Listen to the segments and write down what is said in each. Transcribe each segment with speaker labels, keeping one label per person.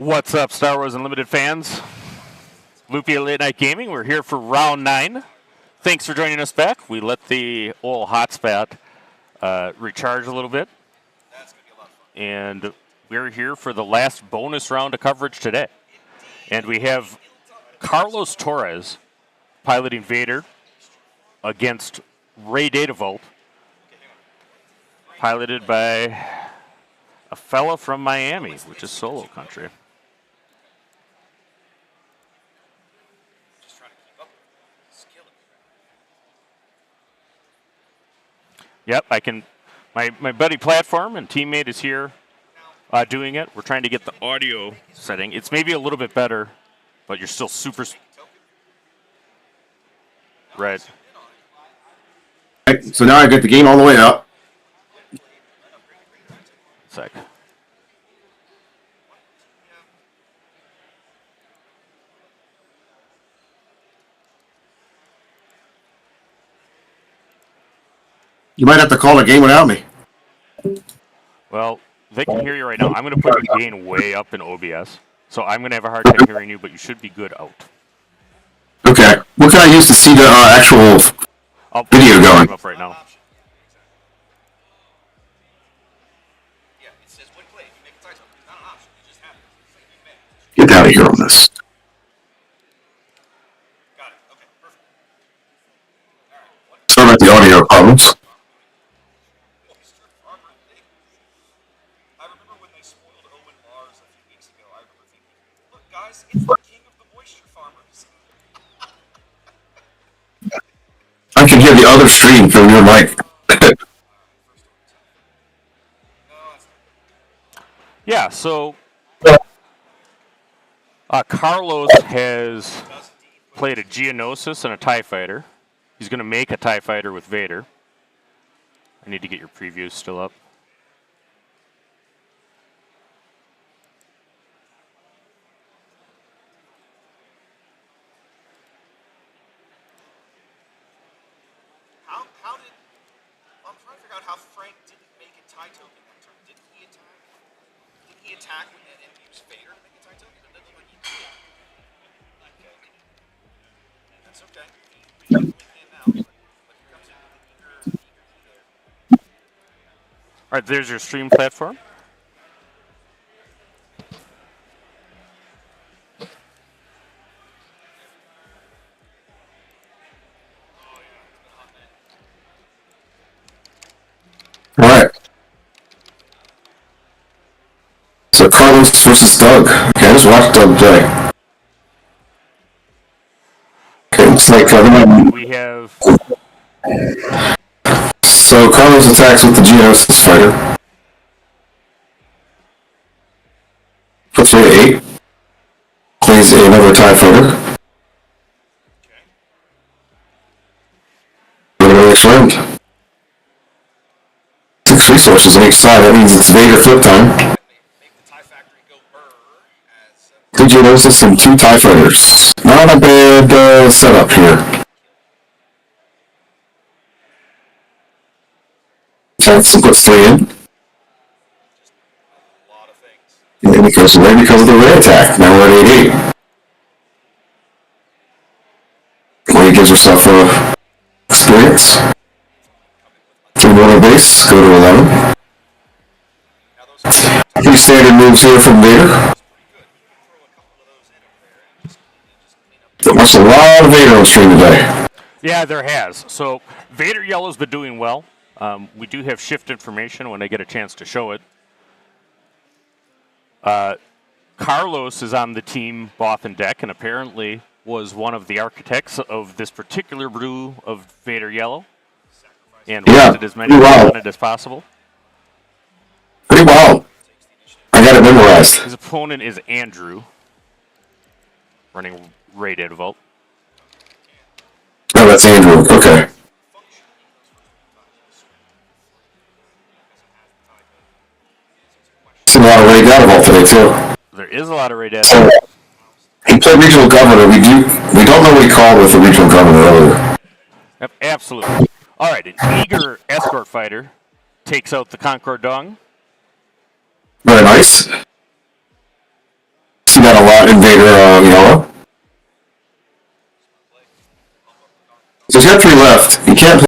Speaker 1: What's up, Star Wars Unlimited fans? Loopy at Late Night Gaming. We're here for round 9. Thanks for joining us back. We let the old hotspot recharge a little bit. And we're here for the last bonus round of coverage today. And we have Carlos Torres piloting Vader against Ray Datavolt, piloted by a fella from Miami, which is solo country. Yep, I can. My buddy Platform and teammate is here doing it. We're trying to get the audio setting. It's maybe a little bit better, but you're still super. Right.
Speaker 2: So now I get the game all the way up.
Speaker 1: Sec.
Speaker 2: You might have to call the game without me.
Speaker 1: Well, they can hear you right now. I'm going to put your gain way up in OBS, so I'm going to have a hard time hearing you, but you should be good out.
Speaker 2: Okay. What can I use to see the actual video going?
Speaker 1: Up right now.
Speaker 2: Get out of here on this. Sorry about the audio problems. I can hear the other stream from your mic.
Speaker 1: Yeah, so Carlos has played a Geonosis and a TIE Fighter. He's going to make a TIE Fighter with Vader. I need to get your previews still up. All right, there's your stream platform.
Speaker 2: All right. So Carlos versus Doug. Okay, I just watched Doug play. Okay, it's like
Speaker 1: we have.
Speaker 2: So Carlos attacks with the Geonosis fighter. Puts away 8. Plays another TIE fighter. Go to the next round. 6 resources on each side. That means it's Vader flip time. 2 Geonosis and 2 TIE fighters. Not a bad setup here. Jackson puts 3 in. And then he goes away because of the ray attack. Now we're at 8-8. Ray gives herself a experience. 3 more on base, go to 11. Pretty standard moves here from Vader. There's a lot of Vader on stream today.
Speaker 1: Yeah, there has. So Vader Yellow's been doing well. We do have shift information when I get a chance to show it. Carlos is on the team Bothan deck and apparently was one of the architects of this particular brew of Vader Yellow. And wanted as many on it as possible.
Speaker 2: Pretty well. I got it memorized.
Speaker 1: His opponent is Andrew, running Ray Datavolt.
Speaker 2: Oh, that's Andrew. Okay. A lot of Ray Datavolt today too.
Speaker 1: There is a lot of Ray Datavolt.
Speaker 2: He played regional governor. We don't know what he called with the regional governor earlier.
Speaker 1: Yep, absolutely. All right, an eager escort fighter takes out the Concord Dong.
Speaker 2: Very nice. Vader yellow. So he's got 3 left. You can't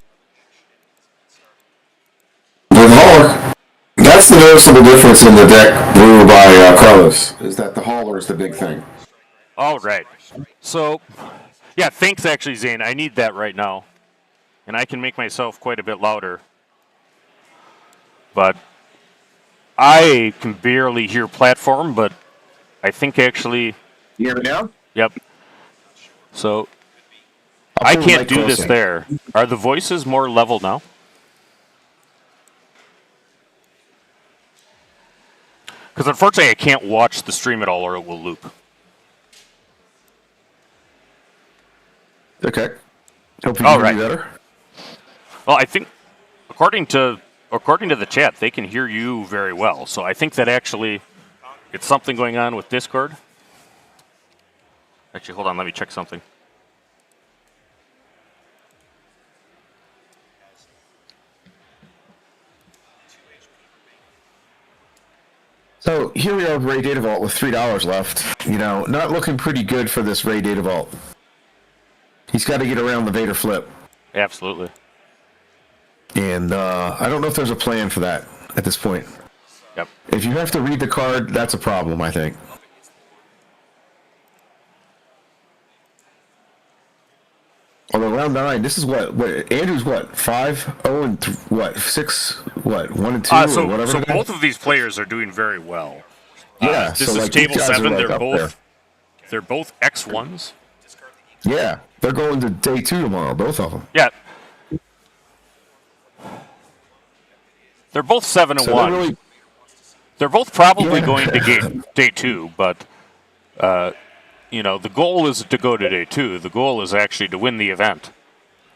Speaker 2: play the hauler. That's the noticeable difference in the deck brew by Carlos, is that the hauler is the big thing.
Speaker 1: All right. So, yeah, thanks actually, Zane. I need that right now. And I can make myself quite a bit louder. But I can barely hear platform, but I think actually...
Speaker 2: You hear me now?
Speaker 1: Yep. So, I can't do this there. Are the voices more level now? Because unfortunately I can't watch the stream at all or it will loop.
Speaker 2: Okay. Hope you can hear me better.
Speaker 1: Well, I think according to the chat, they can hear you very well. So I think that actually it's something going on with Discord. Actually, hold on, let me check something.
Speaker 2: So here we are with Ray Data Vault with $3 left. You know, not looking pretty good for this Ray Data Vault. He's got to get around the Vader flip.
Speaker 1: Absolutely.
Speaker 2: And I don't know if there's a plan for that at this point.
Speaker 1: Yep.
Speaker 2: If you have to read the card, that's a problem, I think. Although round 9, this is what Andrew's what 5, 0, and 6, what 1 and 2 or whatever.
Speaker 1: So both of these players are doing very well.
Speaker 2: Yeah,
Speaker 1: this
Speaker 2: so
Speaker 1: is
Speaker 2: like
Speaker 1: table 7.
Speaker 2: Like
Speaker 1: They're both X1s.
Speaker 2: Yeah, they're going to day 2 tomorrow, both of them.
Speaker 1: Yeah. They're both 7 and 1. They're both probably going to day 2, but you know, the goal isn't to go to day 2. The goal is actually to win the event,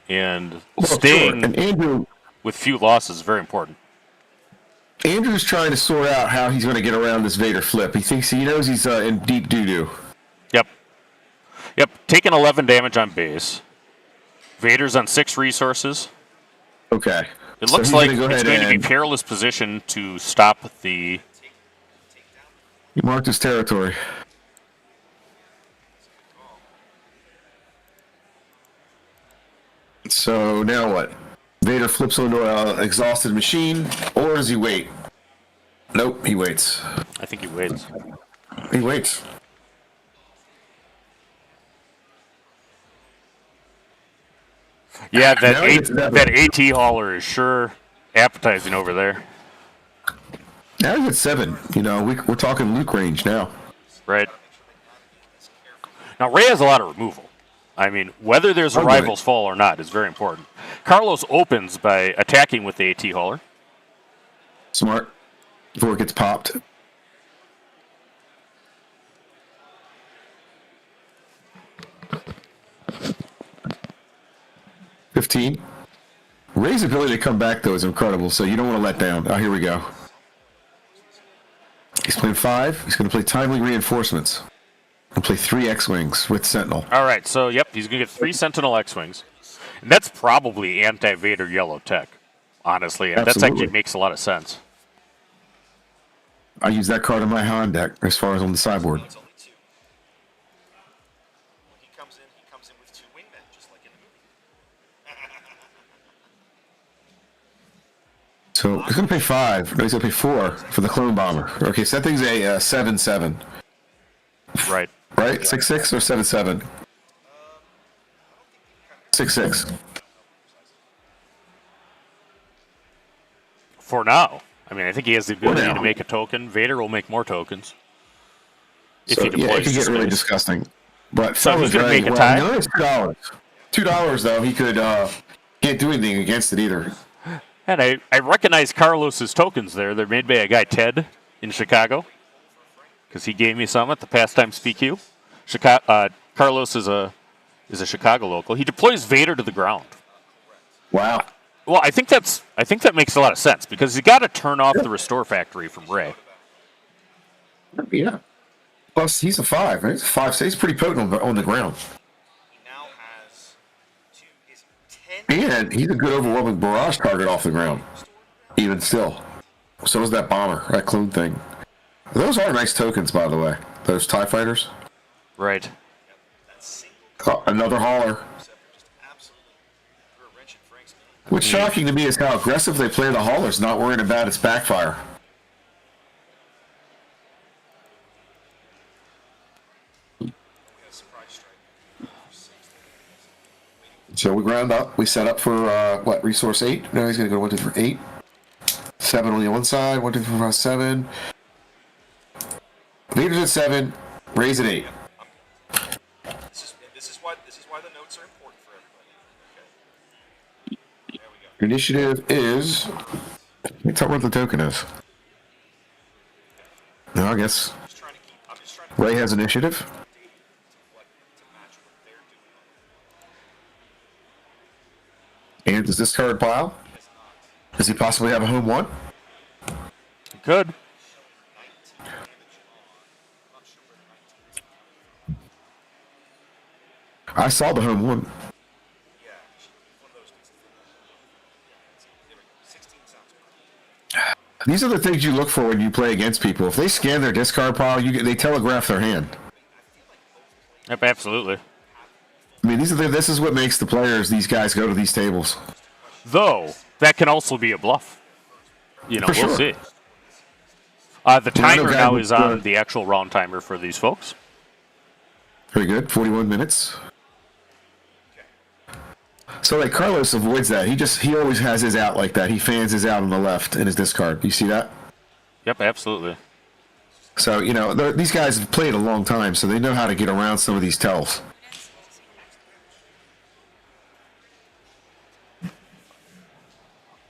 Speaker 1: and staying
Speaker 2: and Andrew,
Speaker 1: with few losses is very important.
Speaker 2: Andrew's trying to sort out how he's going to get around this Vader flip. He knows he's in deep doo-doo.
Speaker 1: Yep, taking 11 damage on base. Vader's on 6 resources.
Speaker 2: Okay.
Speaker 1: It looks like it's going to be perilous position to stop the...
Speaker 2: He marked his territory. So now what? Vader flips into an exhausted machine, or does he wait? Nope, he waits.
Speaker 1: I think he waits.
Speaker 2: He waits.
Speaker 1: Yeah, that AT hauler is sure appetizing over there.
Speaker 2: Now he's at 7. You know, we're talking Luke range now.
Speaker 1: Right. Now Ray has a lot of removal. I mean, whether there's a rival's fall or not is very important. Carlos opens by attacking with the AT hauler.
Speaker 2: Smart. Before it gets popped. $15. Ray's ability to come back, though, is incredible, so you don't want to let down. Oh, here we go. He's playing 5. He's going to play Timely Reinforcements. And play 3 X-Wings with Sentinel.
Speaker 1: All right, so, yep, he's going to get 3 Sentinel X-Wings. And that's probably anti-Vader yellow tech, honestly. And that actually makes a lot of sense.
Speaker 2: I use that card in my Han deck as far as on the sideboard.
Speaker 3: He comes in with 2 wingmen, just like in the movie.
Speaker 2: So he's going to pay 5. No, he's going to pay 4 for the Clone Bomber. Okay, so that thing's a 7/7.
Speaker 1: Right.
Speaker 2: Right? 6/6 or 7/7? 6/6.
Speaker 1: For now. I mean, I think he has the ability to make a token. Vader will make more tokens. If he deploys
Speaker 2: it could get really disgusting. But
Speaker 1: so he's going to make a tie?
Speaker 2: No, it's $2. $2, though, he could can't do anything against it either.
Speaker 1: And I recognize Carlos's tokens there. They're made by a guy, Ted, in Chicago. Because he gave me some at the Pastimes PQ. Carlos is a Chicago local. He deploys Vader to the ground.
Speaker 2: Wow.
Speaker 1: Well, I think that makes a lot of sense because you got to turn off the restore factory from Ray.
Speaker 2: Yeah. Plus, he's a 5. Right? He's a 5, so he's pretty potent on the ground.
Speaker 3: He now has
Speaker 2: 10. And he's a good overwhelming barrage target off the ground. Even still. So is that bomber, that clone thing. Those are nice tokens, by the way. Those TIE fighters.
Speaker 1: Right.
Speaker 3: That single
Speaker 2: Oh, another hauler.
Speaker 3: Scepter just absolutely threw a wrench in Frank's knee.
Speaker 2: What's shocking to me is how aggressive they play the haulers, not worrying about its backfire.
Speaker 3: We got a surprise strike.
Speaker 2: So we ground up. We set up for, resource 8? No, he's going to go 1, 2, 3, 8. 7 on the one side. 1, 2, 3, 4, 5, 7. Vader's at 7. Ray's at 8.
Speaker 3: This is why the notes are important for everybody. Okay. There we go.
Speaker 2: Initiative is... Tell me what the token is. No, I guess
Speaker 3: I'm just trying to
Speaker 2: Ray has initiative.
Speaker 3: to match what they're doing.
Speaker 2: And does this card pile? Does he possibly have a home 1?
Speaker 1: Good.
Speaker 2: I saw the home 1.
Speaker 3: Yeah, one of those needs to there we go. 16 sounds good.
Speaker 2: These are the things you look for when you play against people. If they scan their discard pile, they telegraph their hand.
Speaker 1: Yep, absolutely.
Speaker 2: I mean, this is what makes these guys go to these tables.
Speaker 1: Though, that can also be a bluff. You know,
Speaker 2: For
Speaker 1: we'll
Speaker 2: sure.
Speaker 1: see. The timer
Speaker 2: guy
Speaker 1: now
Speaker 2: with
Speaker 1: is on the actual round timer for these folks.
Speaker 2: Very good. 41 minutes. So, like, Carlos avoids that. He always has his out like that. He fans his out on the left in his discard. You see that?
Speaker 1: Yep, absolutely.
Speaker 2: So, you know, these guys have played a long time, so they know how to get around some of these tells.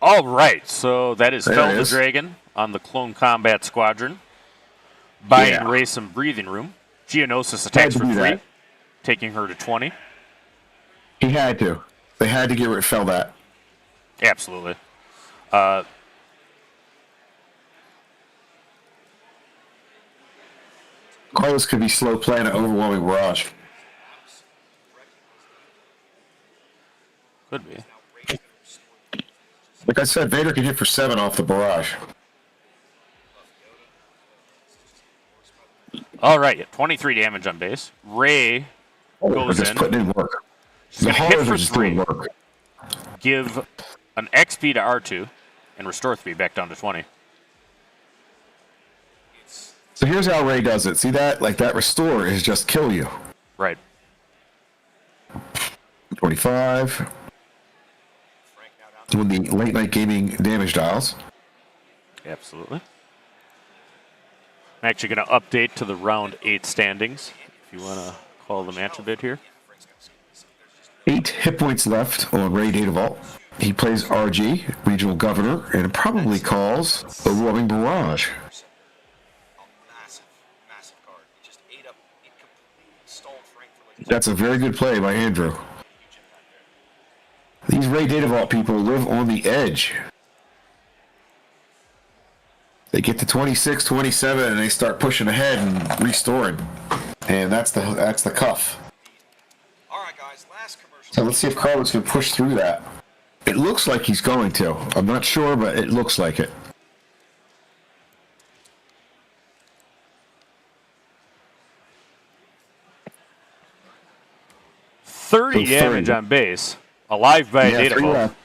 Speaker 1: All right, so that is
Speaker 2: There
Speaker 1: Fel
Speaker 2: it
Speaker 1: the
Speaker 2: is.
Speaker 1: Dragon on the Clone Combat Squadron. Buying
Speaker 2: Yeah.
Speaker 1: Ray some breathing room. Geonosis attacks
Speaker 2: Had
Speaker 1: for
Speaker 2: to do
Speaker 1: 3,
Speaker 2: that.
Speaker 1: taking her to 20.
Speaker 2: He had to. They had to get rid of that.
Speaker 1: Absolutely.
Speaker 2: Carlos could be slow playing an overwhelming barrage.
Speaker 1: Could be.
Speaker 2: Like I said, Vader can hit for 7 off the barrage.
Speaker 1: All right, 23 damage on base. Ray
Speaker 2: They're
Speaker 1: goes
Speaker 2: just
Speaker 1: in.
Speaker 2: putting in work. The
Speaker 1: gonna hit
Speaker 2: haulers
Speaker 1: for
Speaker 2: are just doing
Speaker 1: 3.
Speaker 2: work.
Speaker 1: Give an XP to R2 and restore 3 back down to 20.
Speaker 2: So here's how Ray does it. See that? Like that restore is just kill you.
Speaker 1: Right.
Speaker 2: 25.
Speaker 3: Frank now down
Speaker 2: Doing the late night gaming damage dials.
Speaker 1: Absolutely. I'm actually going to update to the round 8 standings, if you want to call the match a bit here.
Speaker 2: 8 hit points left on Ray Data Vault. He plays RG, Regional Governor, and probably calls Overwhelming Barrage.
Speaker 3: massive card. It just ate up. It completely stalled Frank for like
Speaker 2: That's a very good play by Andrew.
Speaker 3: huge impact there.
Speaker 2: These Ray Data Vault people live on the edge. They get to 26, 27, and they start pushing ahead and restoring. And that's the cuff.
Speaker 3: All right, guys. Last commercial.
Speaker 2: So let's see if Carlos can push through that. It looks like he's going to. I'm not sure, but it looks like it.
Speaker 1: Thirty
Speaker 2: So
Speaker 1: damage
Speaker 2: 30.
Speaker 1: on base. Alive by a data
Speaker 2: 3
Speaker 1: vault.
Speaker 2: left.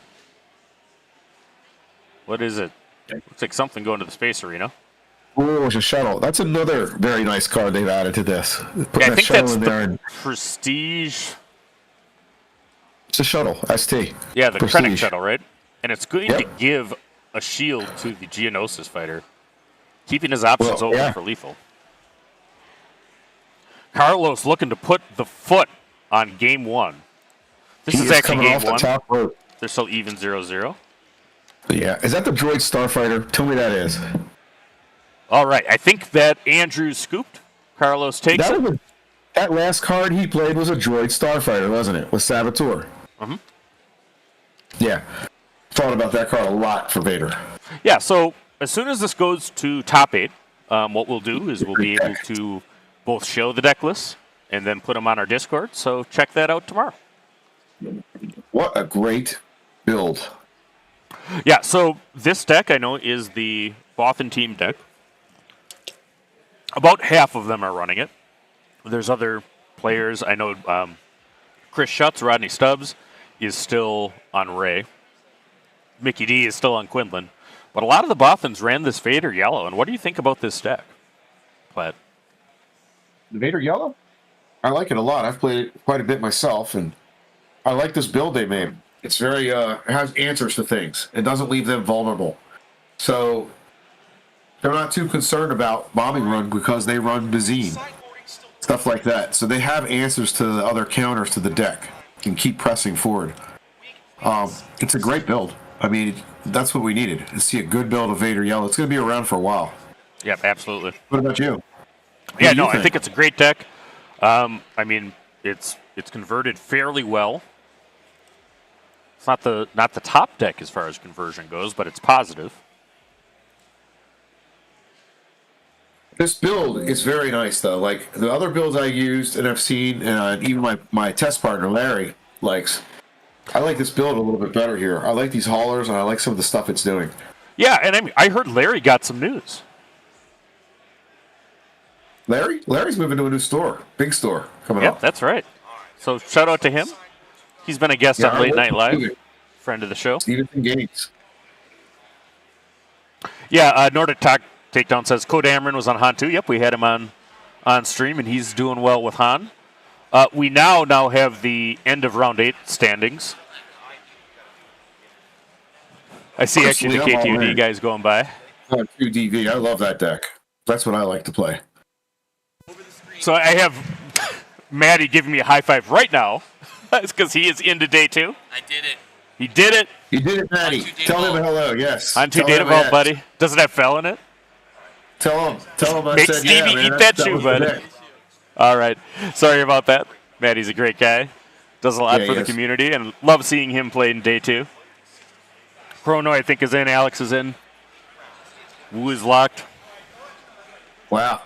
Speaker 1: What is it? Looks like something going to the space arena.
Speaker 2: Oh, it's a shuttle. That's another very nice card they've added to this. Put
Speaker 1: Yeah, I
Speaker 2: that
Speaker 1: think
Speaker 2: shuttle
Speaker 1: that's
Speaker 2: in there,
Speaker 1: the
Speaker 2: and
Speaker 1: Prestige.
Speaker 2: it's a shuttle. ST.
Speaker 1: Yeah, the Krennic
Speaker 2: Prestige.
Speaker 1: shuttle, right? And it's going
Speaker 2: Yep.
Speaker 1: to give a shield to the Geonosis fighter, keeping his options
Speaker 2: Well,
Speaker 1: open
Speaker 2: yeah.
Speaker 1: for lethal. Carlos looking to put the foot on game 1. This
Speaker 2: He
Speaker 1: is
Speaker 2: is
Speaker 1: actually
Speaker 2: coming
Speaker 1: game
Speaker 2: off the
Speaker 1: 1.
Speaker 2: top rope.
Speaker 1: They're still even 0-0.
Speaker 2: Yeah, is that the droid starfighter? Tell me that is.
Speaker 1: All right, I think that Andrew scooped. Carlos takes
Speaker 2: That,
Speaker 1: it.
Speaker 2: was that last card he played was a droid starfighter, wasn't it? With Saboteur.
Speaker 1: Mm-hmm.
Speaker 2: Yeah, thought about that card a lot for Vader.
Speaker 1: Yeah, so as soon as this goes to top 8, what we'll do is we'll be able to both show the deck lists and then put them on our Discord. So check that out tomorrow.
Speaker 2: What a great build!
Speaker 1: Yeah, so this deck I know is the Bothan team deck. About half of them are running it. There's other players. I know Chris Schutz, Rodney Stubbs, is still on Ray. Mickey D is still on Quinlan. But a lot of the Bothans ran this Vader Yellow. And what do you think about this deck, Plaid?
Speaker 2: The Vader Yellow? I like it a lot. I've played it quite a bit myself, and I like this build they made. It's very, it has answers to things. It doesn't leave them vulnerable. So they're not too concerned about bombing run because they run Bazine, stuff like that. So they have answers to the other counters to the deck and keep pressing forward. It's a great build. I mean, that's what we needed, to see a good build of Vader Yellow. It's going to be around for a while.
Speaker 1: Yep, absolutely.
Speaker 2: What about you?
Speaker 1: Yeah, no, I think it's a great deck. I mean, it's converted fairly well. It's not the top deck as far as conversion goes, but it's positive.
Speaker 2: This build is very nice, though. Like, the other builds I used and I've seen, and even my test partner, Larry, likes. I like this build a little bit better here. I like these haulers, and I like some of the stuff it's doing.
Speaker 1: Yeah, and I mean, I heard Larry got some news.
Speaker 2: Larry's moving to a new store. Big store coming
Speaker 1: Yep,
Speaker 2: up.
Speaker 1: that's right. So shout out to him. He's been a guest on Late Night Live. Friend of the show.
Speaker 2: Stevenson Gates.
Speaker 1: Yeah, Nordic Takedown says Code Amron was on Han too. Yep, we had him on stream, and he's doing well with Han. We now have the end of round 8 standings. I see actually the KTOD guys going by.
Speaker 2: 2DV. I love that deck. That's what I like to play.
Speaker 1: So I have Maddie giving me a high five right now. That's because he is into day 2.
Speaker 4: I did it.
Speaker 1: He did it.
Speaker 2: You did it, Maddie. Tell him hello. Yes.
Speaker 1: On 2 Data Vault, buddy. Does it have fell in it?
Speaker 2: Tell him I
Speaker 1: Make
Speaker 2: said,
Speaker 1: Stevie
Speaker 2: yeah, man,
Speaker 1: eat that shoe,
Speaker 2: was the
Speaker 1: buddy.
Speaker 2: deck.
Speaker 1: All right. Sorry about that. Maddie's a great guy. Does a lot
Speaker 2: Yeah,
Speaker 1: for
Speaker 2: he
Speaker 1: the
Speaker 2: is.
Speaker 1: community, and love seeing him play in day 2. Chrono, I think, is in. Alex is in. Wu is locked.
Speaker 2: Wow.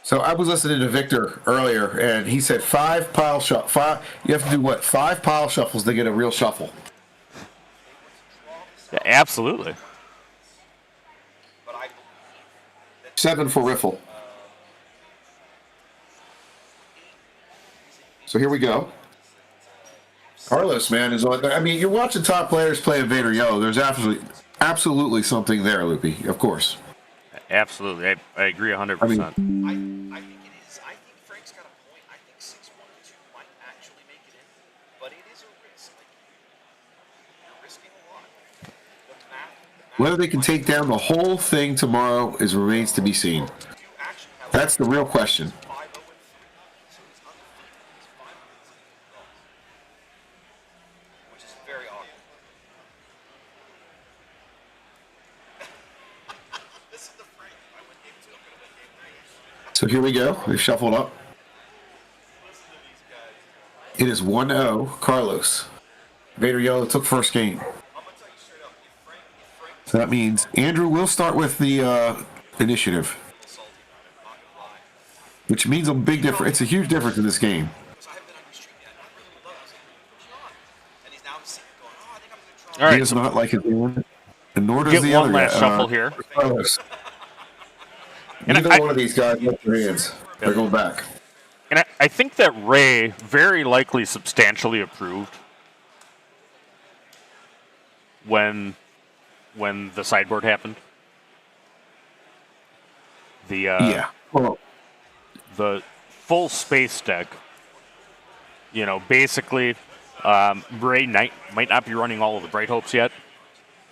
Speaker 2: So I was listening to Viktor earlier, and he said 5 pile shuffle. 5. You have to do what? 5 pile shuffles to get a real shuffle.
Speaker 1: Yeah, absolutely.
Speaker 2: 7 for riffle. So here we go. Carlos, man, is on. I mean, you're watching top players play Vader Yellow. There's absolutely something there, Loopy. Of course.
Speaker 1: Absolutely. I agree 100%.
Speaker 3: I think it is. I think Frank's got a point. I think 6-1-2 might actually make it in, but it is a risk. Like, you're risking a lot. The math
Speaker 2: Whether they can take down the whole thing tomorrow remains to be seen. That's the real question.
Speaker 3: which is very awkward. This is the Frank. I went game 2. I'm going to win game 3.
Speaker 2: So here we go. We've shuffled up. It is 1-0, Carlos. Vader Yellow took first game. So that means Andrew will start with the initiative. Which means a big difference. It's a huge difference in this game.
Speaker 1: All right.
Speaker 2: He does not like his hand, and nor does
Speaker 1: Get
Speaker 2: the
Speaker 1: one
Speaker 2: other
Speaker 1: last
Speaker 2: guy.
Speaker 1: shuffle here.
Speaker 2: Carlos.
Speaker 1: And
Speaker 2: Neither one of these guys left their hands. They're going back.
Speaker 1: And I think that Ray very likely substantially approved when the sideboard happened.
Speaker 2: Yeah. Well,
Speaker 1: The full space deck, basically, Ray might not be running all of the Bright Hopes yet.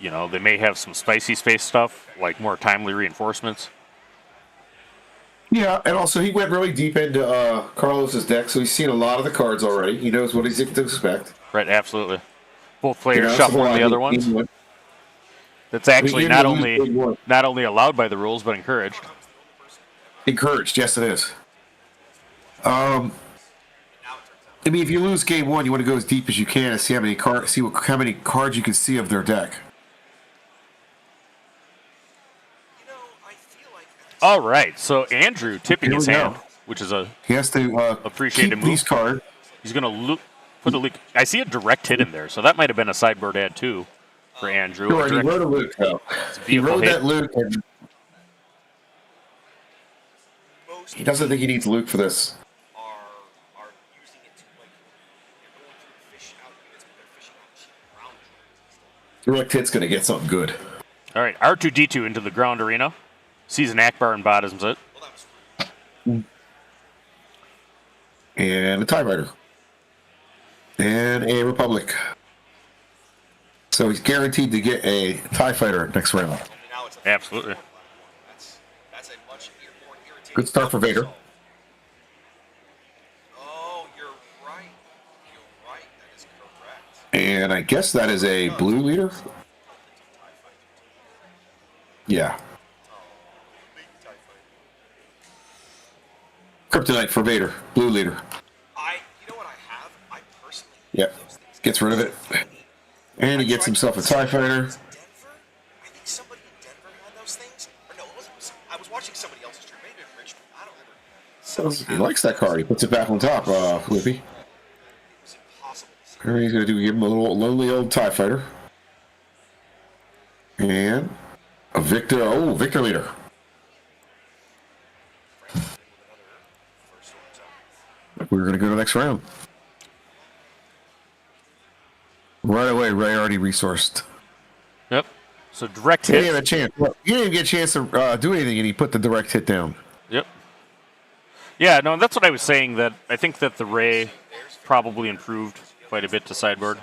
Speaker 1: They may have some spicy space stuff, like more timely reinforcements.
Speaker 2: yeah, and also he went really deep into Carlos's deck, so he's seen a lot of the cards already. He knows what he's to expect.
Speaker 1: Right, absolutely. Both players
Speaker 2: so
Speaker 1: shuffling the
Speaker 2: I
Speaker 1: other
Speaker 2: think
Speaker 1: ones. That's actually
Speaker 2: We
Speaker 1: not
Speaker 2: gave him a big one.
Speaker 1: only allowed by the rules, but encouraged.
Speaker 2: Encouraged, yes, it is. I mean, if you lose game 1, you want to go as deep as you can and see how many cards you can see of their deck.
Speaker 1: All right, so Andrew tipping
Speaker 2: Here
Speaker 1: his
Speaker 2: we go.
Speaker 1: hand, which is a
Speaker 2: He has to
Speaker 1: Appreciate
Speaker 2: keep
Speaker 1: the move.
Speaker 2: these cards.
Speaker 1: he's gonna put a leak. I see a direct hit in there, so that might have been a sideboard ad too for Andrew.
Speaker 2: Sure, he
Speaker 1: Direct-
Speaker 2: wrote a Luke, though. He
Speaker 1: vehicle
Speaker 2: wrote
Speaker 1: hit.
Speaker 2: that Luke. And
Speaker 3: most
Speaker 2: He doesn't think he needs Luke for this.
Speaker 3: are using it to like they're going through the fish out units, but they're fishing out cheap ground drones.
Speaker 2: Direct hit's going to get something good.
Speaker 1: All right, R2D2 into the ground arena. Sees an Akbar and bottoms it.
Speaker 3: Well, that was free.
Speaker 2: And a TIE Fighter. And a Republic. So he's guaranteed to get a TIE Fighter next round.
Speaker 3: Only now it's a
Speaker 1: Absolutely.
Speaker 3: That's a much more irritating.
Speaker 2: Good start for Vader.
Speaker 3: Oh, you're right. You're right. That is correct.
Speaker 2: And I guess that is a blue leader. Yeah.
Speaker 3: Big TIE fighter.
Speaker 2: Kryptonite for Vader. Blue leader.
Speaker 3: You know what I have? I personally
Speaker 2: Yep. Gets rid of it. And he gets himself a TIE Fighter.
Speaker 3: Denver? I think somebody in Denver had those things. Or no, it wasn't. I was watching somebody else's stream. Maybe in Richmond. I don't remember.
Speaker 2: He likes that card. He puts it back on top, Whippy.
Speaker 3: It was impossible to see.
Speaker 2: And he's going to give him a little lonely old TIE Fighter. And a Viktor. Oh, Viktor leader. We're going to go to the next round. Right away, Ray already resourced.
Speaker 1: Yep. So direct
Speaker 2: He
Speaker 1: hit.
Speaker 2: didn't have a chance. He didn't get a chance to do anything, and he put the direct hit down.
Speaker 1: Yep. Yeah, no, that's what I was saying, that I think that the Ray probably improved quite a bit to sideboard.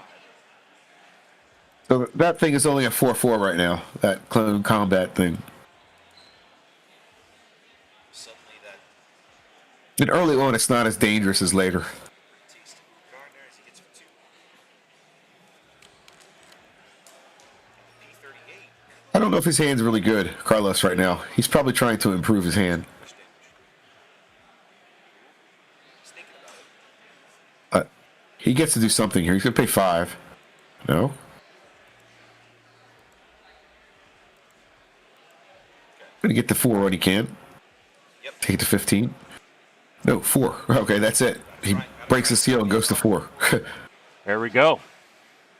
Speaker 2: So that thing is only a 4/4 right now, that clone combat thing.
Speaker 3: Suddenly that
Speaker 2: And early on, it's not as dangerous as later.
Speaker 3: taste of Gardner as he gets for 2. P38.
Speaker 2: I don't know if his hand's really good, Carlos, right now. He's probably trying to improve his hand.
Speaker 3: Push damage. He's thinking about it.
Speaker 2: He gets to do something here. He's going to pay 5. No? Going to get to 4 when he can.
Speaker 3: Yep.
Speaker 2: Take it to 15. No, 4. Okay, that's it. He breaks his seal and goes to 4.
Speaker 1: There we go.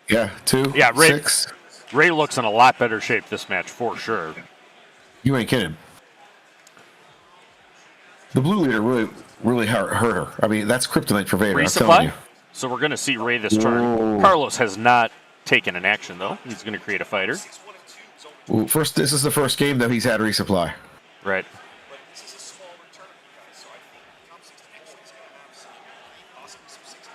Speaker 2: Yeah, 2.
Speaker 1: Yeah, Ray-
Speaker 2: 6.
Speaker 1: Ray looks in a lot better shape this match, for sure.
Speaker 2: You ain't kidding. The blue leader really hurt her. I mean, that's kryptonite for Vader. I'm telling you.
Speaker 1: Resupply? So we're going to see Ray this turn.
Speaker 2: Whoa.
Speaker 1: Carlos has not taken an action, though. He's going to create a fighter.
Speaker 3: 6, 1, and 2 is only
Speaker 2: Well, this is the first game that he's had resupply.
Speaker 1: Right.
Speaker 3: but this is a small return, guys. So I think top 64 is going to have some, possibly some 60s.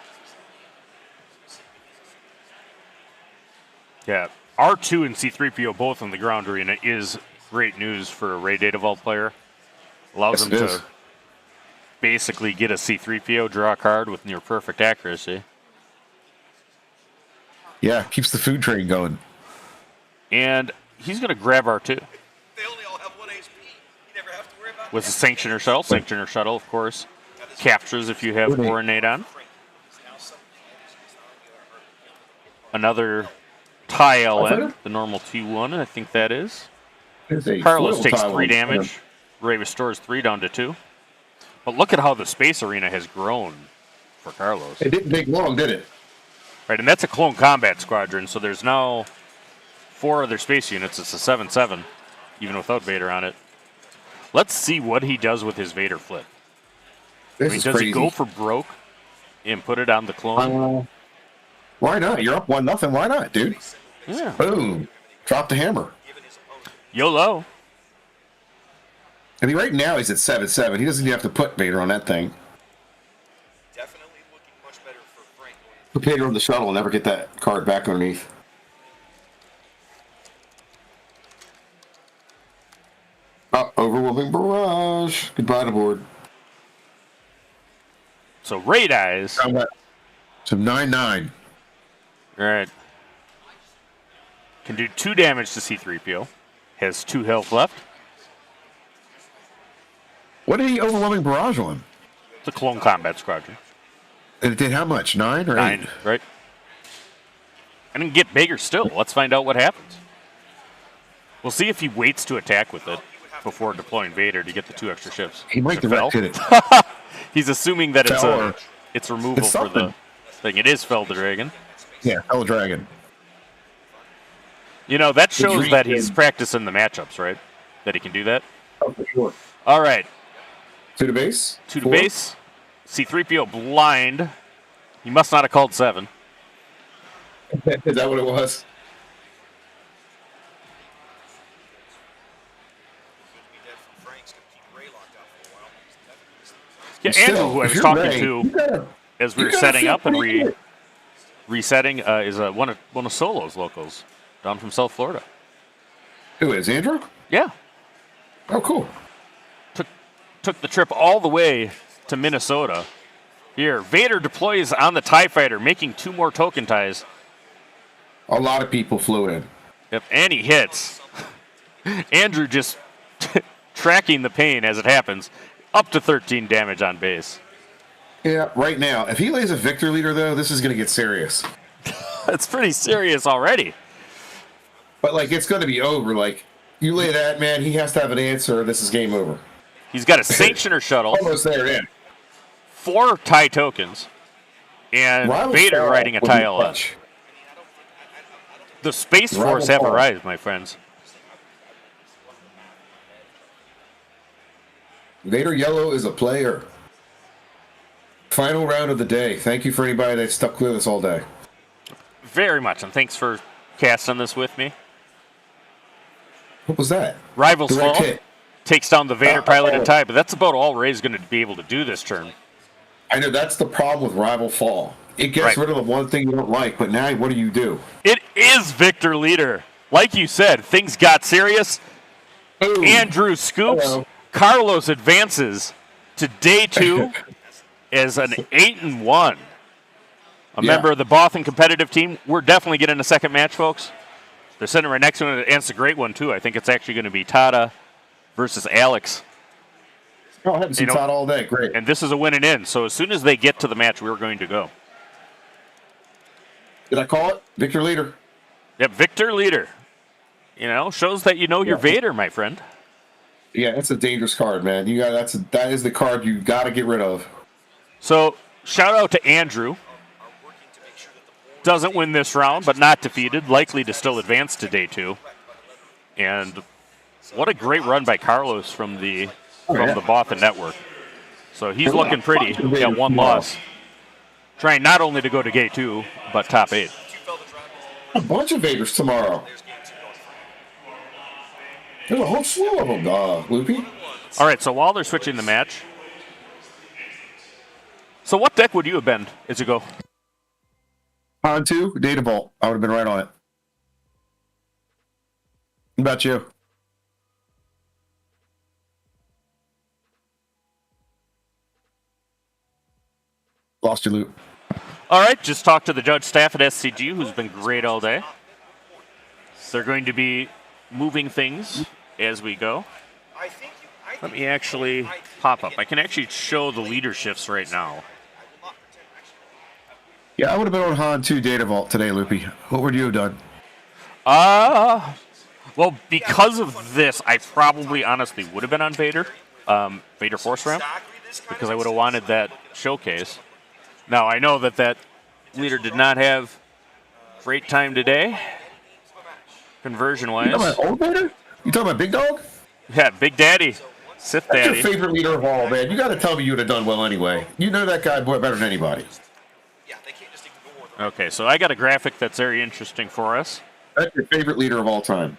Speaker 1: Yeah. R2 and C3PO both in the ground arena is great news for a Ray Data Vault player. Allows
Speaker 2: Yes,
Speaker 1: him
Speaker 2: it
Speaker 1: to
Speaker 2: is.
Speaker 1: basically get a C3PO, draw a card with near perfect accuracy.
Speaker 2: Yeah, keeps the food train going.
Speaker 1: And he's going to grab R2
Speaker 3: They only all have 1 HP. You never have to worry about
Speaker 1: with a
Speaker 3: that.
Speaker 1: Sanctioner Shuttle. Sanctioner Shuttle, of course, captures if you have
Speaker 2: Wait.
Speaker 1: Coronate on.
Speaker 3: Frank is now suddenly he's not
Speaker 1: Another TIE LN,
Speaker 2: fighter?
Speaker 1: the normal T1, I think that is.
Speaker 2: There's a
Speaker 1: Carlos
Speaker 2: foil
Speaker 1: takes
Speaker 2: tile
Speaker 1: 3
Speaker 2: on-
Speaker 1: damage. Ray restores 3 down to 2. But look at how the space arena has grown for Carlos.
Speaker 2: It didn't take long, did it?
Speaker 1: Right, and that's a clone combat squadron, so there's now 4 other space units. It's a 7-7, even without Vader on it. Let's see what he does with his Vader flip.
Speaker 2: This
Speaker 1: I mean,
Speaker 2: is
Speaker 1: does
Speaker 2: crazy.
Speaker 1: he go for broke and put it on the clone?
Speaker 2: Why not? You're up 1-0. Why not, dude?
Speaker 1: Yeah.
Speaker 2: Boom. Drop the hammer.
Speaker 3: given his opponent.
Speaker 1: YOLO.
Speaker 2: I mean, right now he's at 7-7. He doesn't even have to put Vader on that thing.
Speaker 3: Definitely looking much better for Frank going into
Speaker 2: Put Vader on the shuttle and never get that card back underneath. Oh, overwhelming barrage. Goodbye to board.
Speaker 1: So Ray dies.
Speaker 2: So 9-9.
Speaker 1: All right. Can do 2 damage to C3PO. Has 2 health left.
Speaker 2: What did he overwhelming barrage on?
Speaker 1: It's a clone combat squadron.
Speaker 2: And it did how much? 9 or
Speaker 1: 9,
Speaker 2: 8?
Speaker 1: right? And then get bigger still. Let's find out what happens. We'll see if he waits to attack with it before deploying Vader to get the 2 extra ships.
Speaker 2: He might
Speaker 1: It fell.
Speaker 2: direct hit it.
Speaker 1: He's assuming that it's
Speaker 2: Fell or-
Speaker 1: it's removal
Speaker 2: It's
Speaker 1: for the
Speaker 2: something.
Speaker 1: thing. It is Fell the Dragon.
Speaker 2: Yeah, Hell Dragon.
Speaker 1: You know, that shows
Speaker 2: dream
Speaker 1: that
Speaker 2: game.
Speaker 1: he's practicing the matchups, right? That he can do that.
Speaker 2: Oh, for sure.
Speaker 1: All right.
Speaker 2: To the base.
Speaker 1: To the
Speaker 2: 4.
Speaker 1: base. C-3PO blind. He must not have called 7.
Speaker 2: Is that what it was?
Speaker 1: Yeah,
Speaker 2: Still,
Speaker 1: Andrew, who I
Speaker 2: if
Speaker 1: was
Speaker 2: you're
Speaker 1: talking
Speaker 2: Ray,
Speaker 1: to as we were setting up and resetting, is one of Solo's locals down from South Florida.
Speaker 2: Who is Andrew?
Speaker 1: Yeah.
Speaker 2: Oh, cool.
Speaker 1: Took the trip all the way to Minnesota. Here, Vader deploys on the TIE Fighter, making 2 more token ties.
Speaker 2: A lot of people flew in.
Speaker 1: Yep, and he hits. Andrew just tracking the pain as it happens. Up to 13 damage on base.
Speaker 2: Yeah, right now. If he lays a Viktor leader, though, this is going to get serious.
Speaker 1: It's pretty serious already.
Speaker 2: But, like, it's going to be over. Like, you lay that, man, he has to have an answer, or this is game over.
Speaker 1: He's got a Sanctioner shuttle.
Speaker 2: Almost there, yeah.
Speaker 1: 4 TIE tokens. And Vader riding a TIE LS. The Space Force have arrived, my friends.
Speaker 2: Vader Yellow is a player. Final round of the day. Thank you for anybody that stuck with us all day.
Speaker 1: Very much, and thanks for casting this with me.
Speaker 2: What was that?
Speaker 1: Rivals
Speaker 2: Direct
Speaker 1: Fall
Speaker 2: hit.
Speaker 1: takes down the Vader piloted TIE, but that's about all Ray's going to be able to do this turn.
Speaker 2: I know that's the problem with Rival Fall. It gets rid of the one thing you don't like, but now what do?
Speaker 1: It is Viktor leader. Like you said, things got serious.
Speaker 2: Boom.
Speaker 1: Andrew scoops.
Speaker 2: Hello.
Speaker 1: Carlos advances to day 2 as an 8-1. A member of the Bothan competitive team. We're definitely getting a second match, folks. They're sitting right next to him, and it's a great one, too. I think it's actually going to be Tada versus Alex.
Speaker 2: Oh, I haven't seen Todd all day. Great.
Speaker 1: And this is a win and in. So as soon as they get to the match, we're going to go.
Speaker 2: Did I call it? Viktor leader.
Speaker 1: Yep, Viktor leader. You know, shows that you know your Vader, my friend.
Speaker 2: Yeah, it's a dangerous card, man. That is the card you got to get rid of.
Speaker 1: So shout out to Andrew. Doesn't win this round, but not defeated. Likely to still advance to day 2. And what a great run by Carlos from the Bothan Network. So he's looking pretty. He got 1 loss. Trying not only to go to gate 2, but top 8.
Speaker 2: A bunch of Vaders tomorrow. There's a whole slew of them, Loopy.
Speaker 1: All right, so while they're switching the match. So what deck would you have been as you go?
Speaker 2: On 2, Data Vault. I would have been right on it. What about you? Lost your loot.
Speaker 1: All right, just talked to the judge staff at SCG, who's been great all day. They're going to be moving things as we go. Let me actually pop up. I can actually show the leaderships right now.
Speaker 2: Yeah, I would have been on Han 2 Data Vault today, Loopy. What would you have done?
Speaker 1: Well, because of this, I probably honestly would have been on Vader. Vader Force Ramp, because I would have wanted that showcase. Now, I know that leader did not have great time today, conversion-wise.
Speaker 2: You talking about old Vader? You talking about Big Dog?
Speaker 1: Yeah, Big Daddy. Sith
Speaker 2: That's
Speaker 1: Daddy.
Speaker 2: your favorite leader of all, man. You got to tell me you would have done well anyway. You know that guy better than anybody.
Speaker 1: Okay, so I got a graphic that's very interesting for us.
Speaker 2: That's your favorite leader of all time.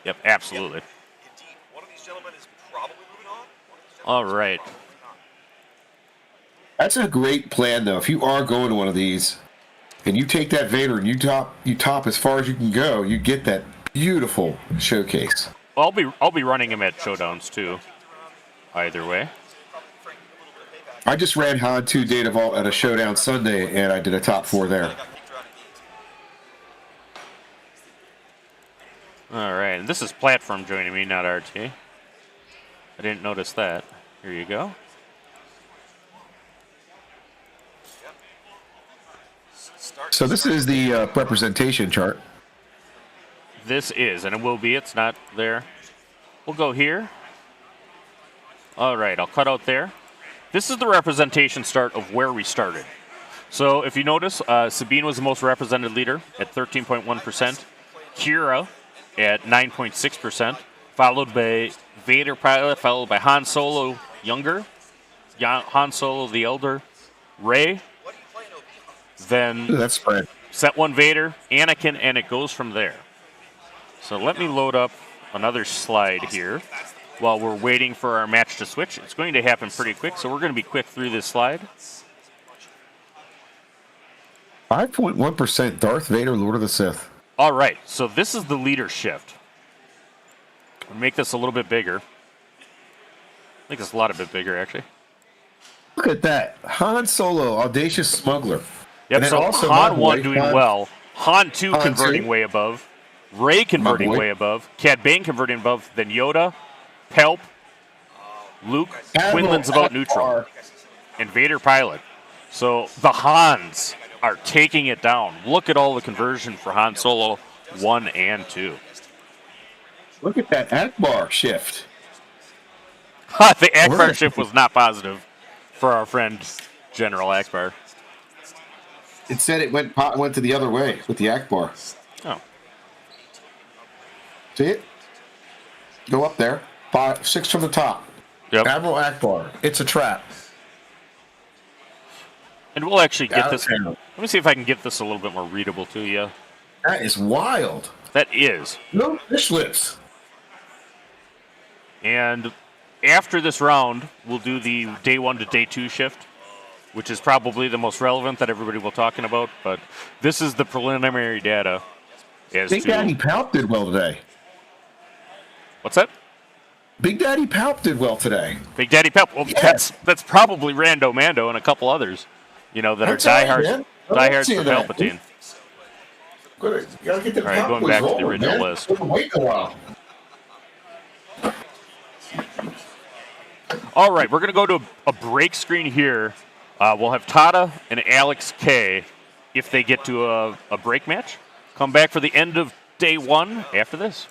Speaker 1: Yep, absolutely. All right.
Speaker 2: That's a great plan, though. If you are going to one of these, and you take that Vader and you top as far as you can go, you get that beautiful showcase.
Speaker 1: Well, I'll be running him at showdowns too. Either way.
Speaker 2: I just ran Han 2 Data Vault at a showdown Sunday, and I did a top 4 there.
Speaker 1: All right, and this is Platform joining me, not RT. I didn't notice that. Here you go.
Speaker 2: So this is the representation chart.
Speaker 1: This is, and it will be. It's not there. We'll go here. All right, I'll cut out there. This is the representation start of where we started. So if you notice, Sabine was the most represented leader at 13.1%. Kira at 9.6%, followed by Vader Pilot, followed by Han Solo Younger Han Solo the Elder, Rey,
Speaker 3: What are you playing, OB?
Speaker 1: then
Speaker 2: Ooh, that's spread.
Speaker 1: set 1 Vader, Anakin, and it goes from there. So let me load up another slide here while we're waiting for our match to switch. It's going to happen pretty quick, so we're going to be quick through this slide.
Speaker 2: 5.1% Darth Vader, Lord of the Sith.
Speaker 1: All right, so this is the leader shift. I'll make this a little bit bigger. Make this a lot bit bigger, actually.
Speaker 2: Look at that. Han Solo, Audacious Smuggler.
Speaker 1: Yep,
Speaker 2: And then
Speaker 1: so
Speaker 2: also
Speaker 1: Han
Speaker 2: my
Speaker 1: 1
Speaker 2: boy,
Speaker 1: doing
Speaker 2: Han-
Speaker 1: well. Han 2
Speaker 2: Han
Speaker 1: converting
Speaker 2: 2.
Speaker 1: way above. Rey converting
Speaker 2: boy.
Speaker 1: way above. Cad Bane converting above. Then Yoda, Pelp, Luke,
Speaker 2: Admiral
Speaker 1: Quinlan's about
Speaker 2: Akbar.
Speaker 1: neutral. And Vader pilot. So the Hans are taking it down. Look at all the conversion for Han Solo 1 and 2.
Speaker 2: Look at that Akbar shift.
Speaker 1: The Akbar shift was not positive for our friend General Akbar.
Speaker 2: It said it went to the other way with the Akbar.
Speaker 1: Oh.
Speaker 2: See it? Go up there. 6 from the top.
Speaker 1: Yep.
Speaker 2: Admiral Akbar. It's a trap.
Speaker 1: And we'll actually get this.
Speaker 2: Alexander.
Speaker 1: Let me see if I can get this a little bit more readable to you.
Speaker 2: That is wild.
Speaker 1: That is.
Speaker 2: No fish lips.
Speaker 1: And after this round, we'll do the day 1 to day 2 shift, which is probably the most relevant that everybody will talking about. But this is the preliminary data.
Speaker 2: Big Daddy Palp did well today.
Speaker 1: What's that?
Speaker 2: Big Daddy Palp did well today.
Speaker 1: Big Daddy Pep. Well,
Speaker 2: Yeah.
Speaker 1: that's probably Rando Mando and a couple others, that are diehards for Palpatine.
Speaker 2: You gotta get the
Speaker 1: All right, going back to the original list.
Speaker 2: Wait a while.
Speaker 1: All right, we're going to go to a break screen here. We'll have Tada and Alex K, if they get to a break match, come back for the end of day 1 after this.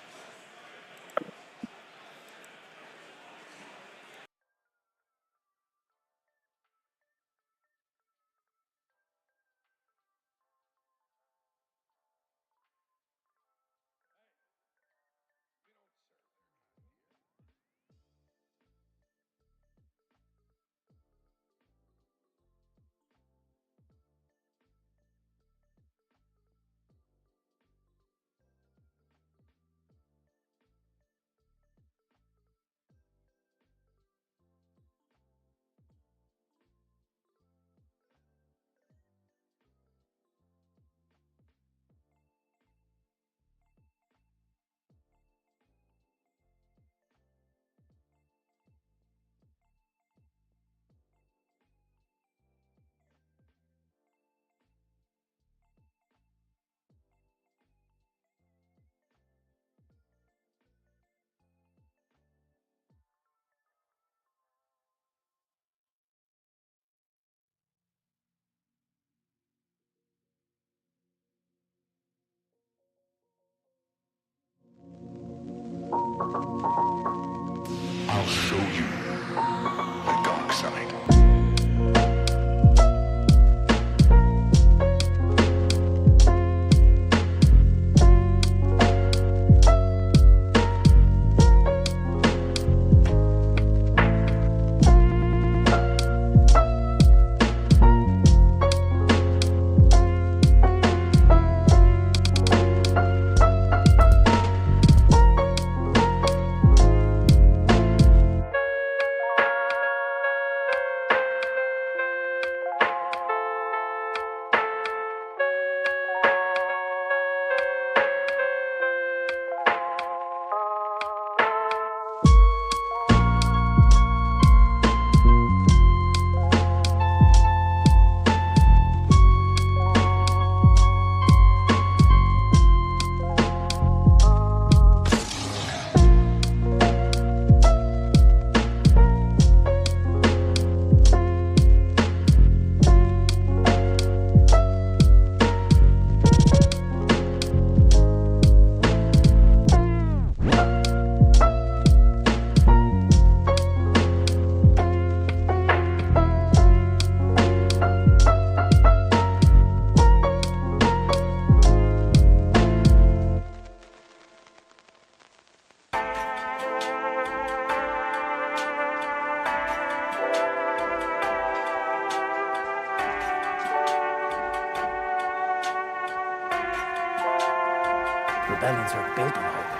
Speaker 4: rebellions are built on hope.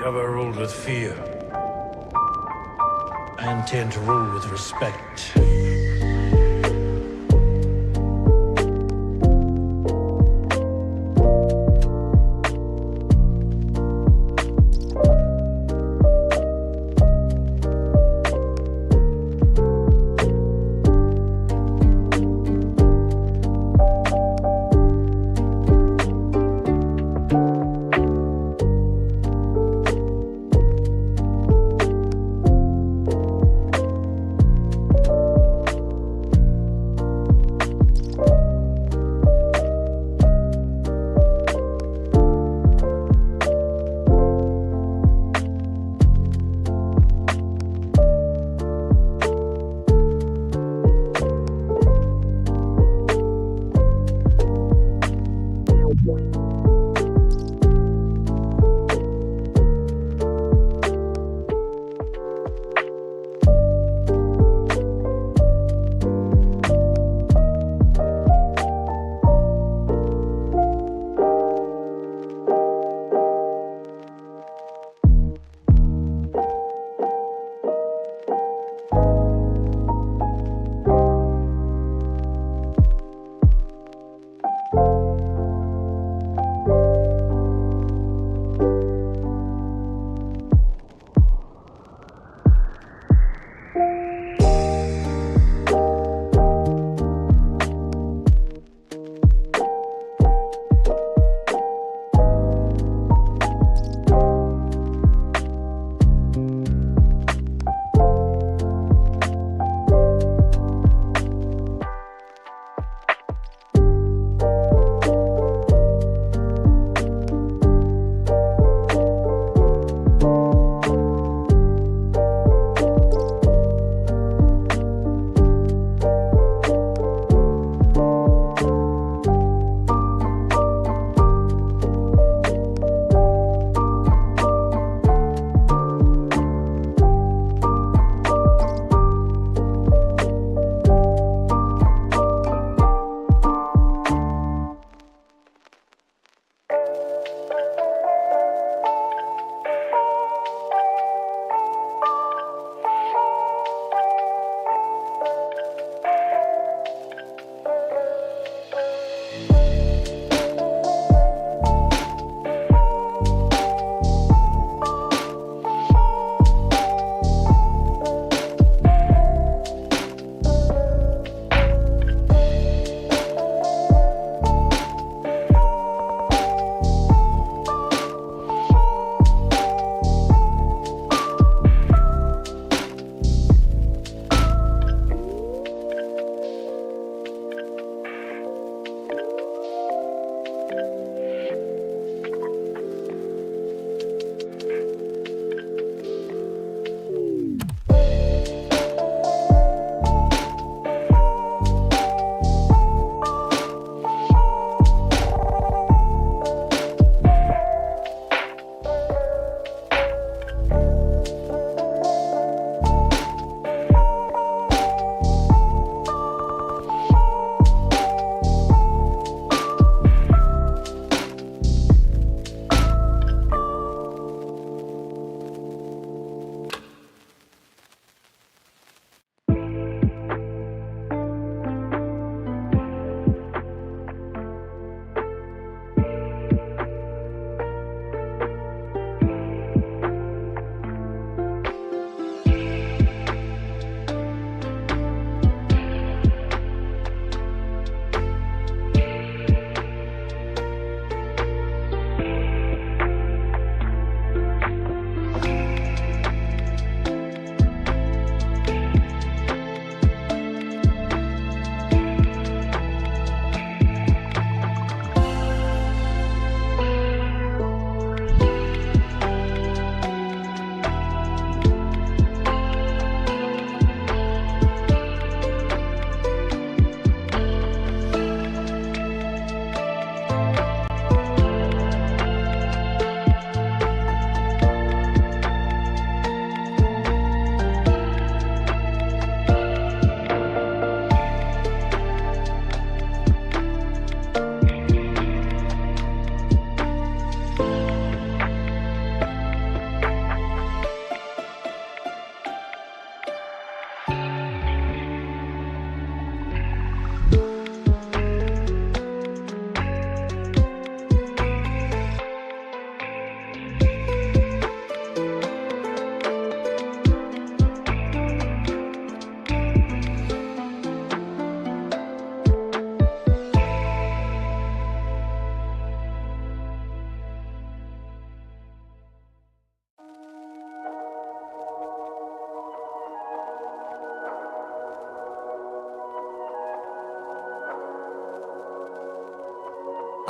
Speaker 5: Jabba ruled with fear. I intend to rule with respect.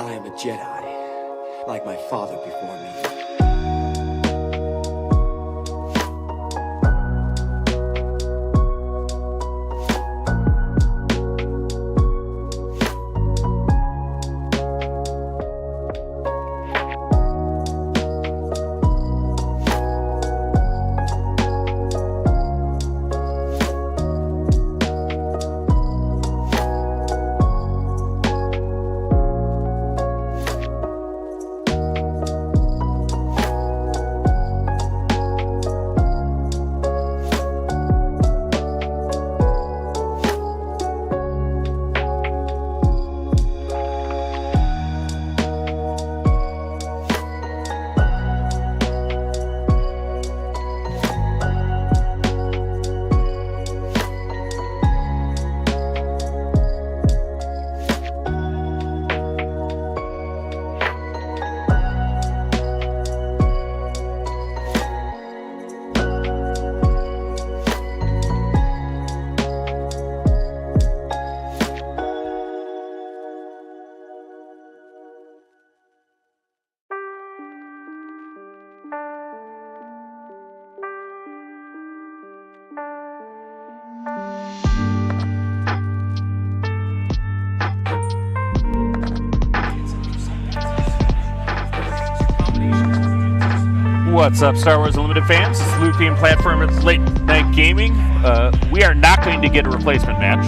Speaker 4: I am a Jedi, like my father before me.
Speaker 1: What's up, Star Wars Unlimited fans? It's Lupian Platform. It's Late Night Gaming. We are not going to get a replacement match,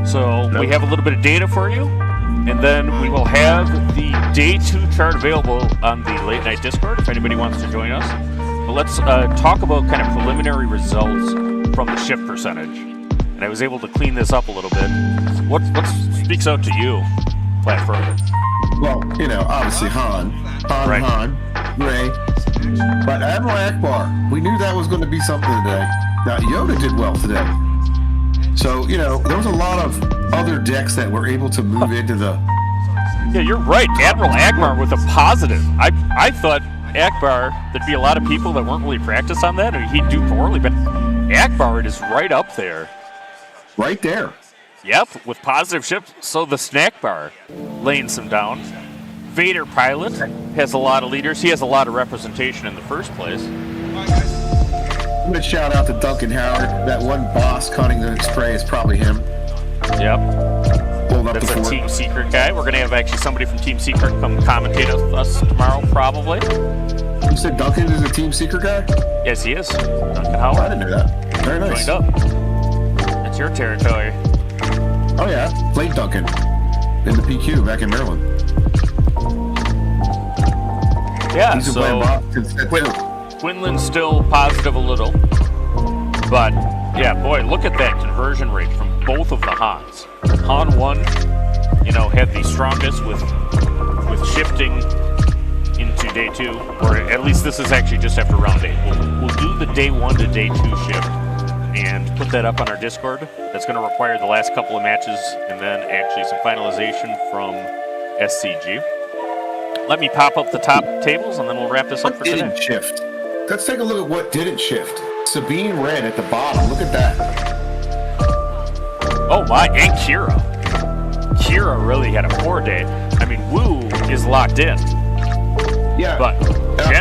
Speaker 1: so we have a little bit of data for you, and then we will have the Day 2 chart available on the Late Night Discord if anybody wants to join us. But let's talk about kind of preliminary results from the shift percentage. And I was able to clean this up a little bit. What speaks out to you, Platform?
Speaker 2: Well, you know, obviously Han, Ray. But Admiral Akbar, we knew that was going to be something today. Now, Yoda did well today. So, you know, there was a lot of other decks that were able to move into the...
Speaker 1: Yeah, you're right. Admiral Akbar with a positive. I thought Akbar, there'd be a lot of people that weren't really practiced on that, or he'd do poorly, but Akbar is right up there.
Speaker 2: Right there.
Speaker 1: Yep, with positive ships. So the snack bar laying some down. Vader Pilot has a lot of leaders. He has a lot of representation in the first place.
Speaker 2: I'm going to shout out to Duncan Howard. That one boss cutting the spray is probably him.
Speaker 1: Yep.
Speaker 2: Pulled up
Speaker 1: That's
Speaker 2: the
Speaker 1: a
Speaker 2: fort.
Speaker 1: Team Secret guy. We're going to have actually somebody from Team Secret come commentate with us tomorrow, probably.
Speaker 2: You said Duncan is a Team Secret guy?
Speaker 1: Yes, he is. Duncan
Speaker 2: I
Speaker 1: Howard.
Speaker 2: didn't know that. Very nice.
Speaker 1: Joined up. That's your territory.
Speaker 2: Oh, yeah. Played Duncan in the PQ back in Maryland.
Speaker 1: Yeah,
Speaker 2: He's
Speaker 1: so Quinlan's still positive a little. But, yeah, boy, look at that conversion rate from both of the Hans. Han 1, you know, had the strongest with shifting into Day 2. Or at least this is actually just after round 8. We'll do the Day 1 to Day 2 shift and put that up on our Discord. That's going to require the last couple of matches and then actually some finalization from SCG. Let me pop up the top tables, and then we'll wrap this up for today.
Speaker 2: What didn't shift? Let's take a look at what didn't shift. Sabine Red at the bottom. Look at that.
Speaker 1: Oh my, and Kira. Kira really had a poor day. I mean, Wu is locked in.
Speaker 2: Yeah,
Speaker 1: but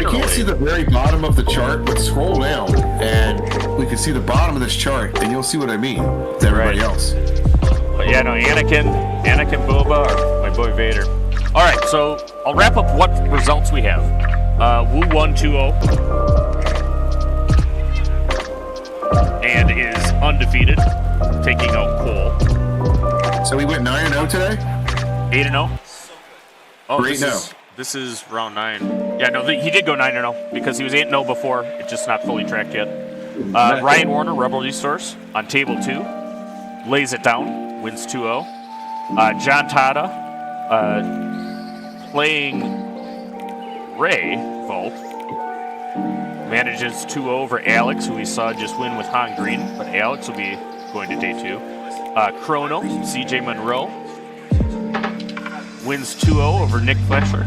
Speaker 2: you can't see the very bottom of the chart, but scroll down, and we can see the bottom of this chart, and you'll see what I mean to everybody else.
Speaker 1: But yeah, no, Anakin, Boba, or my boy Vader. All right, so I'll wrap up what results we have. Wu won 2-0 and is undefeated, taking out Cole.
Speaker 2: So we went 9-0 today?
Speaker 1: 8-0. Oh,
Speaker 2: Great.
Speaker 1: This is round 9. Yeah, no, he did go 9-0 because he was 8-0 before. It's just not fully tracked yet. Ryan Warner, Rebel Resource, on table 2, lays it down, wins 2-0. John Tada, playing Ray Vault, manages 2-0 over Alex, who we saw just win with Han Green, but Alex will be going to Day 2. Chrono, CJ Monroe, wins 2-0 over Nick Fletcher.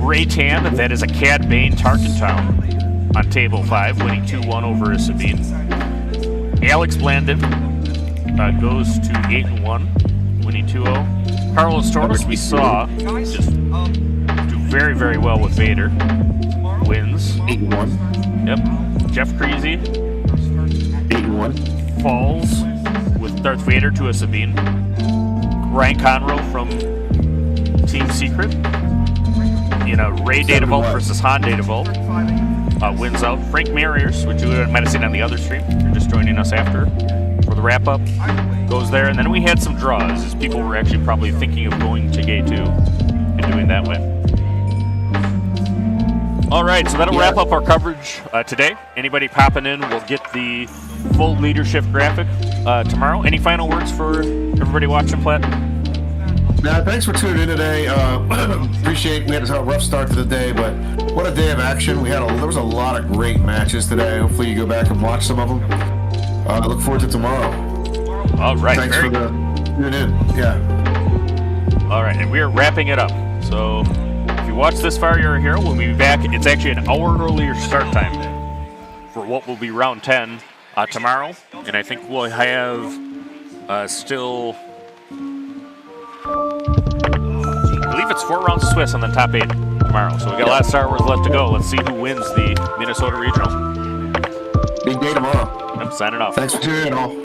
Speaker 1: Ray Tan, that is a Cad Bane Tarkentown, on table 5, winning 2-1 over Sabine. Alex Blandon goes to 8-1. winning 2-0. Carlos Torres, we saw just do very, very well with Vader. Wins.
Speaker 2: 8-1.
Speaker 1: Yep. Jeff Creasy
Speaker 2: 8-1.
Speaker 1: falls with Darth Vader to a Sabine. Ryan Conroe from Team Secret in a Ray Datavault versus Han Datavault wins out. Frank Mariers, which you might have seen on the other stream, you're just joining us after for the wrap up, goes there. And then we had some draws as people were actually probably thinking of going to Gate 2 and doing that way. All right, so that'll wrap up our coverage today. Anybody popping in will get the full leadership graphic tomorrow. Any final words for everybody watching, Platt?
Speaker 2: Now, thanks for tuning in today. Appreciate we had a rough start to the day, but what a day of action. There was a lot of great matches today. Hopefully you go back and watch some of them. I look forward to tomorrow.
Speaker 1: All right.
Speaker 2: Thanks for tuning in. Yeah.
Speaker 1: All right, and we are wrapping it up. So if you watch this far, you're a hero. We'll be back. It's actually an hour earlier start time for what will be round 10 tomorrow. And I think we'll have still... I believe it's 4 rounds of Swiss on the top 8 tomorrow. So we got a lot of Star Wars left to go. Let's see who wins the Minnesota Regional.
Speaker 2: Big day tomorrow.
Speaker 1: I'm signing off.
Speaker 2: Thanks for tuning in all.